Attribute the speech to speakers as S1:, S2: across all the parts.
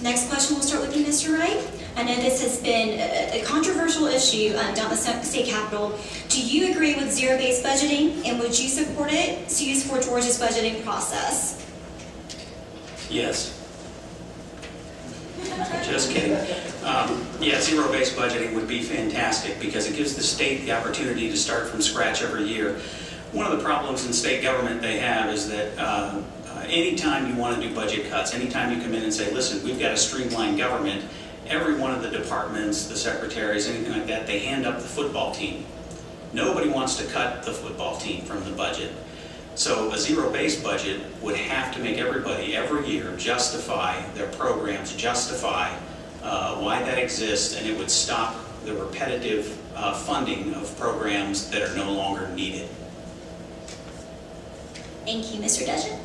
S1: Next question, we'll start with you, Mr. Wright. I know this has been a controversial issue down the state capitol. Do you agree with zero-based budgeting, and would you support it to use for Georgia's budgeting process?
S2: Yes. Just kidding. Yeah, zero-based budgeting would be fantastic because it gives the state the opportunity to start from scratch every year. One of the problems in state government they have is that anytime you want to do budget cuts, anytime you come in and say, listen, we've got to streamline government, every one of the departments, the secretaries, anything like that, they hand up the football team. Nobody wants to cut the football team from the budget. So a zero-based budget would have to make everybody every year justify their programs, justify why that exists, and it would stop the repetitive funding of programs that are no longer needed.
S1: Thank you. Mr. Dudgeon?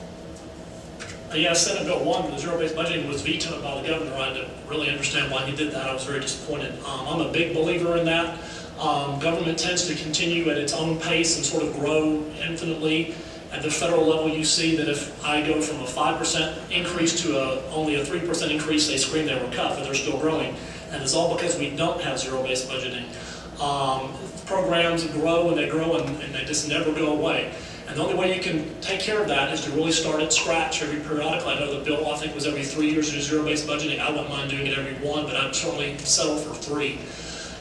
S3: Yes, Senate Bill 1, the zero-based budgeting, was vetoed by the governor. I didn't really understand why he did that. I was very disappointed. I'm a big believer in that. Government tends to continue at its own pace and sort of grow infinitely. At the federal level, you see that if I go from a 5% increase to only a 3% increase, they scream they were cut, but they're still growing. And it's all because we don't have zero-based budgeting. Programs grow and they just never go away. And the only way you can take care of that is to really start at scratch every periodically. I know the bill, I think, was every 3 years to do zero-based budgeting. I wouldn't mind doing it every 1, but I'd certainly settle for 3.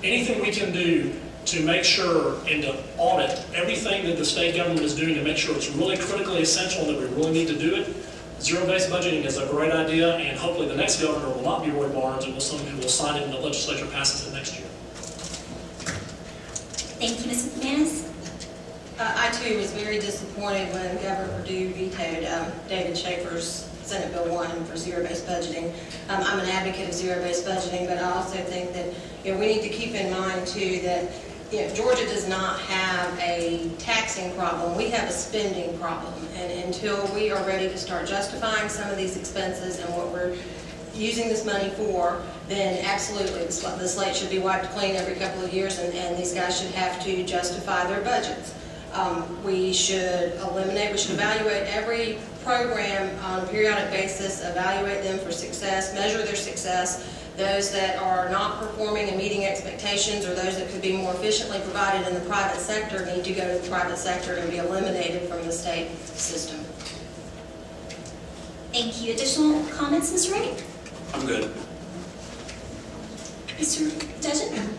S3: Anything we can do to make sure and to audit everything that the state government is doing to make sure it's really critically essential and that we really need to do it, zero-based budgeting is a great idea, and hopefully the next governor will not be Roy Barnes, and will someone who will sign it and the legislature passes it next year.
S1: Thank you, Ms. McManus.
S4: I too was very disappointed when Governor Perdue vetoed David Schaefer's Senate Bill 1 for zero-based budgeting. I'm an advocate of zero-based budgeting, but I also think that we need to keep in mind too that Georgia does not have a taxing problem. We have a spending problem, and until we are ready to start justifying some of these expenses and what we're using this money for, then absolutely the slate should be wiped clean every couple of years, and these guys should have to justify their budgets. We should evaluate every program on a periodic basis, evaluate them for success, measure their success. Those that are not performing and meeting expectations, or those that could be more efficiently provided in the private sector, need to go to the private sector and be eliminated from the state system.
S1: Thank you. Additional comments, Mr. Wright?
S2: I'm good.
S1: Mr. Dudgeon?